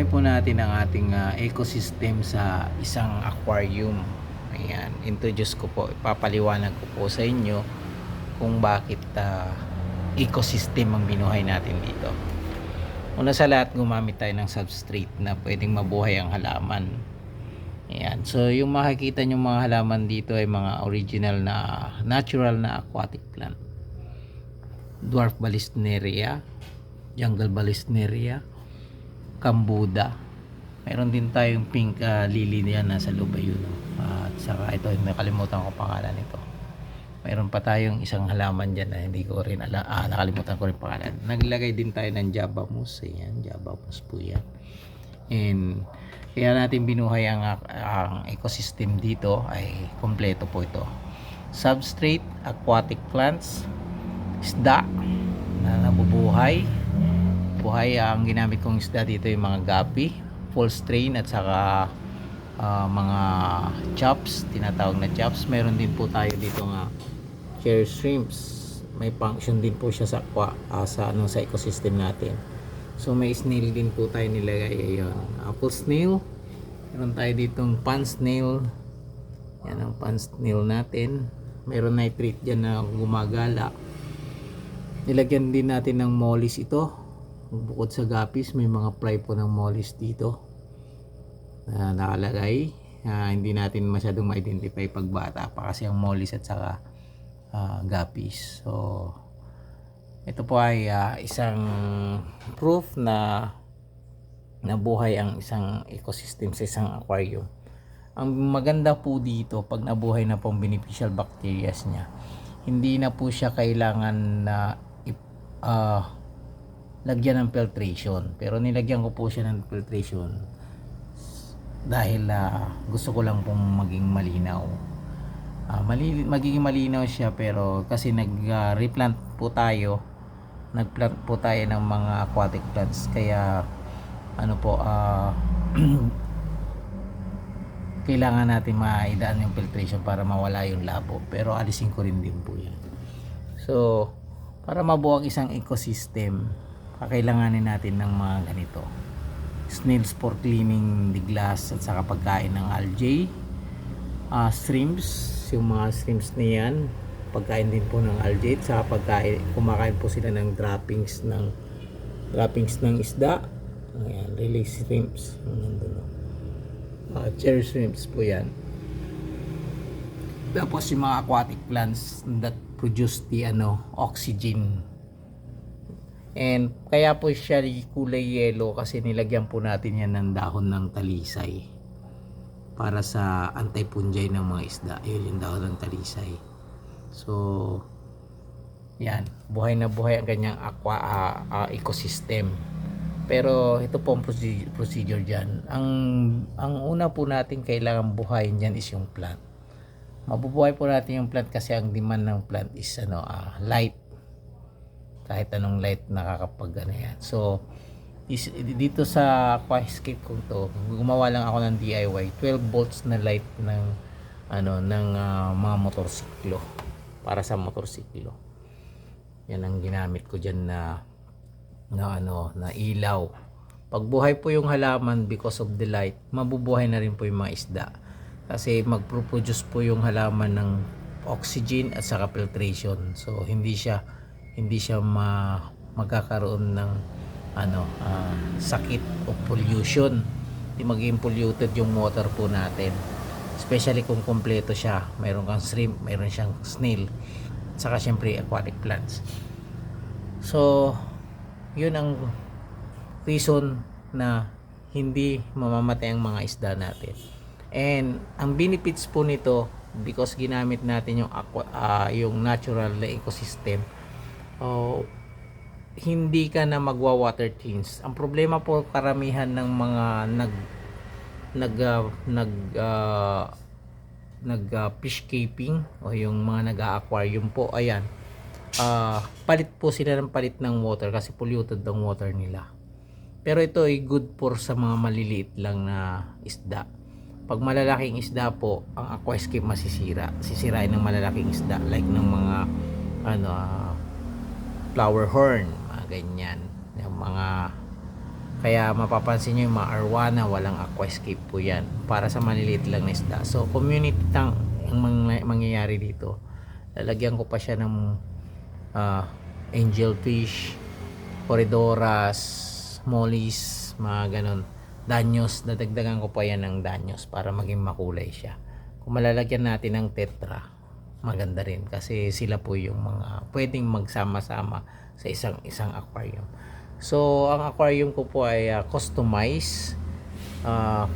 po natin ang ating ecosystem sa isang aquarium. Ayan, introduce ko po, ipapaliwanag ko po sa inyo kung bakit ecosystem ang binuhay natin dito. Una sa lahat, gumamit tayo ng substrate na pwedeng mabuhay ang halaman. Ayan, so yung makikita nyo mga halaman dito ay mga original na natural na aquatic plant. Dwarf Vallisneria, Jungle Vallisneria, Cambodia. Mayroon din tayong pink lily niyan nasa loob ayun. At saka ito, nakalimutan ko pangalan nito. Mayroon pa tayong isang halaman diyan na hindi ko rin nakalimutan ko rin pangalan. Naglagay din tayo ng Java Moss. Ayan, Java Moss po yan. And kaya natin binuhay ang ecosystem dito ay kompleto po ito. Substrate, aquatic plants, isda na nabubuhay. Buhay ang ginamit kong isda dito yung mga gapi, full strain at saka mga chops, tinatawag na chops. Meron din po tayo dito nga cherry shrimps. May function din po siya sa sa ecosystem natin. So may snail din po tayo nilagay. Ayun, apple snail. Meron tayo ditong pan snail. Yan ang pan snail natin. Meron nitrate dyan na gumagala. Nilagyan din natin ng mollies ito. Bukod sa guppies, may mga fly po ng mollies dito na nakalagay. Hindi natin masyadong ma-identify pag bata pa kasi ang mollies at saka guppies. So ito po ay isang proof na nabuhay ang isang ecosystem sa isang aquarium. Ang maganda po dito, pag nabuhay na po ang beneficial bacteria niya, hindi na po siya kailangan na lagyan ng filtration. Pero nilagyan ko po siya ng filtration dahil gusto ko lang pong maging malinaw. Magiging malinaw siya, pero kasi nag-replant po tayo, nagplant po tayo ng mga aquatic plants, kaya kailangan natin maidaan yung filtration para mawala yung labo, pero alisin ko rin din po yan. So para mabuo ang isang ecosystem, kakailanganin natin ng mga ganito: snails for cleaning the glass at saka pagkain ng algae, shrimps, yung mga shrimps na yan, pagkain din po ng algae, at saka pagkain, kumakain po sila ng droppings ng isda. Ayan, release shrimps, cherry shrimps po yan. Tapos yung mga aquatic plants that produce the oxygen. And kaya po siya kulay yellow kasi nilagyan po natin yan ng dahon ng talisay para sa anti-fungi ng mga isda. Yun yung dahon ng talisay. So yan, buhay na buhay ang kanyang ecosystem. Pero ito po ang procedure dyan. Ang una po natin kailangan buhayin dyan is yung plant. Mabubuhay po natin yung plant kasi ang demand ng plant is light. Kahit anong light nakakapag yan. So dito sa aquascape ko to, gumawa lang ako ng DIY 12 volts na light ng mga motorsiklo, para sa motorsiklo. Yan ang ginamit ko diyan na ilaw. Pagbuhay po yung halaman because of the light, mabubuhay na rin po yung mga isda. Kasi magproduce po yung halaman ng oxygen at saka filtration. So hindi siya magkakaroon ng sakit o pollution. Hindi maging polluted yung water po natin. Especially kung kompleto siya. Mayroon kang shrimp, mayroon siyang snail, at saka syempre aquatic plants. So yun ang reason na hindi mamamatay ang mga isda natin. And ang benefits po nito, because ginamit natin yung natural na ecosystem, hindi ka na magwa-water change. Ang problema po karamihan ng mga fish keeping o yung mga nag-aquarium po, ayan, palit po sila ng palit ng water kasi polluted ang water nila. Pero ito ay good for sa mga maliliit lang na isda. Pag malalaking isda po, ang aquascape sisirain ng malalaking isda like ng mga flower horn, mga ganyan, yung mga Kaya mapapansin nyo yung mga arwana, walang aquascape po yan. Para sa maliliit lang na isda. So community tank ang mangyayari dito. Lalagyan ko pa siya ng angelfish, corridoras, mollies, mga ganon. Danyos, dadagdagan ko pa yan ng danyos para maging makulay siya. Kung malalagyan natin ng tetra, maganda rin kasi sila po yung mga pwedeng magsama-sama sa isang aquarium. So ang aquarium ko po ay customized,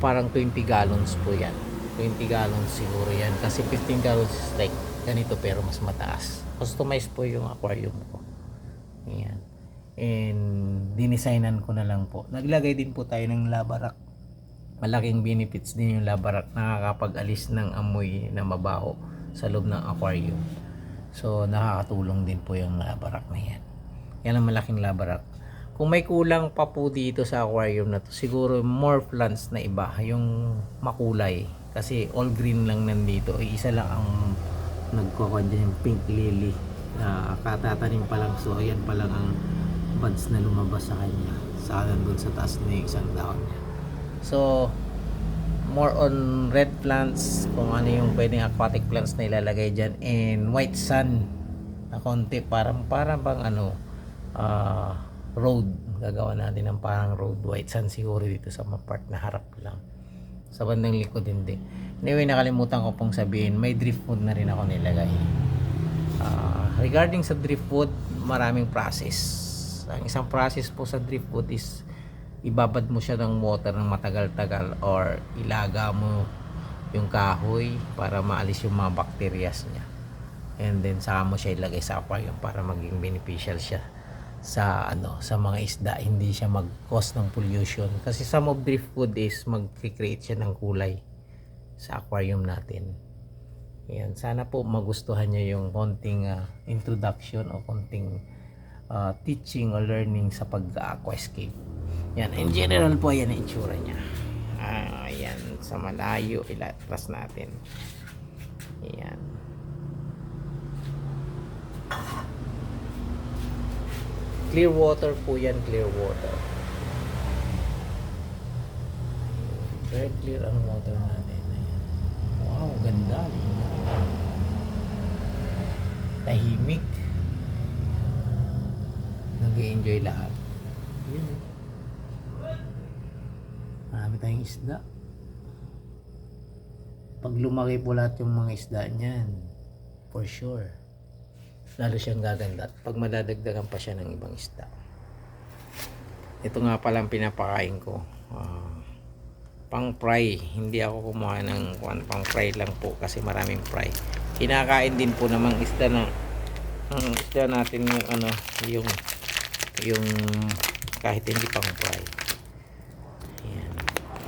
parang 20 gallons po yan. 20 gallons siguro yan kasi 15 gallons is like ganito pero mas mataas. Customized po yung aquarium ko. Ayan. And dinisignan ko na lang po. Naglagay din po tayo ng lava rock. Malaking benefits din yung lava rock, nakakapag-alis ng amoy na mabaho sa loob ng aquarium. So nakakatulong din po yung lava rock na yan. Yan ang malaking lava rock. Kung may kulang pa po dito sa aquarium na to, siguro more plants na iba, yung makulay. Kasi all green lang nandito. Isa lang ang nagkukuha din yung pink lily. Katatanim pa lang. So ayan pa lang ang buds na lumabas sa kanya. Sa nandun sa taas na yung isang dahon niya. So more on red plants, kung ano yung pwedeng aquatic plants na ilalagay dyan, and white sun na konti, parang bang ano, road, gagawa natin ng parang road, white sun siguro dito sa mga part na harap lang, sa bandang likod hindi. Anyway, nakalimutan ko pong sabihin, may driftwood na rin ako nilagay. Regarding sa driftwood, maraming process. Ang isang process po sa driftwood is ibabad mo siya ng water ng matagal-tagal, or ilaga mo yung kahoy para maalis yung mga bacterias niya, and then saka mo siya ilagay sa aquarium para maging beneficial siya sa sa mga isda, hindi siya mag-cause ng pollution. Kasi some of driftwood is mag-create siya ng kulay sa aquarium natin. Yan, sana po magustuhan niyo yung konting introduction o konting teaching o learning sa pag-aquascape. Yan, in general po yan ang itsura niya. Ayan, sa malayo ilatras natin. Ayan. Clear water po yan, clear water. Very clear ang water natin. Ayan. Wow, ganda. Tahimik. Nag-i-enjoy lahat. Yun. Marami tayong isda. Pag lumaki po lahat yung mga isda niyan, for sure, lalo siyang gaganda at pag madadagdagan pa siya ng ibang isda. Ito nga palang pinapakain ko, pang fry. Hindi ako kumuha ng pang fry lang po kasi maraming fry. Kinakain din po namang isda na isda natin yung yung kahit hindi pang fry. Ayan.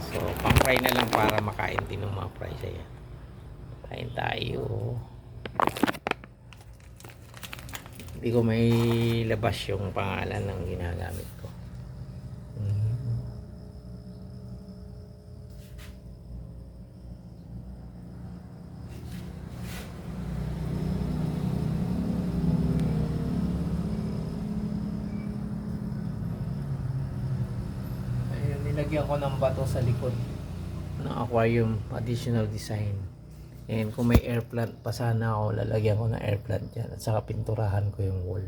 So pang fry na lang para makain din ng mga fry siya. Kain tayo. Hindi ko may labas yung pangalan ng ginagamit ko. Ayun, nilagyan ko ng bato sa likod ng aquarium, additional design. And kung may air plant pa sana ako, lalagyan ko ng air plant dyan. At saka pinturahan ko yung wall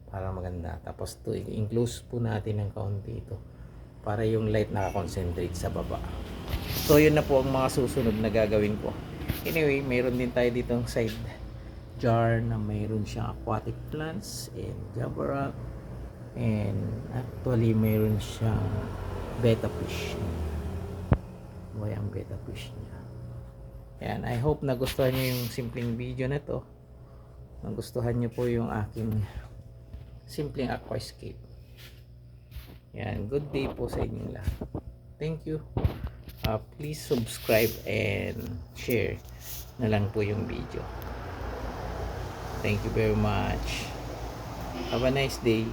para maganda. Tapos to enclose po natin ng kaunti ito para yung light nakakonsentrate sa baba. So yun na po ang mga susunod na gagawin ko. Anyway, mayroon din tayo ditong side jar na mayroon siyang aquatic plants and java rock. And actually mayroon siyang betta fish. Boy, ang betta fish niya. Yan, I hope nagustuhan nyo yung simpleng video na to. Nagustuhan nyo po yung aking simpleng aquascape. Yan, good day po sa inyong lahat. Thank you. Please subscribe and share na lang po yung video. Thank you very much. Have a nice day.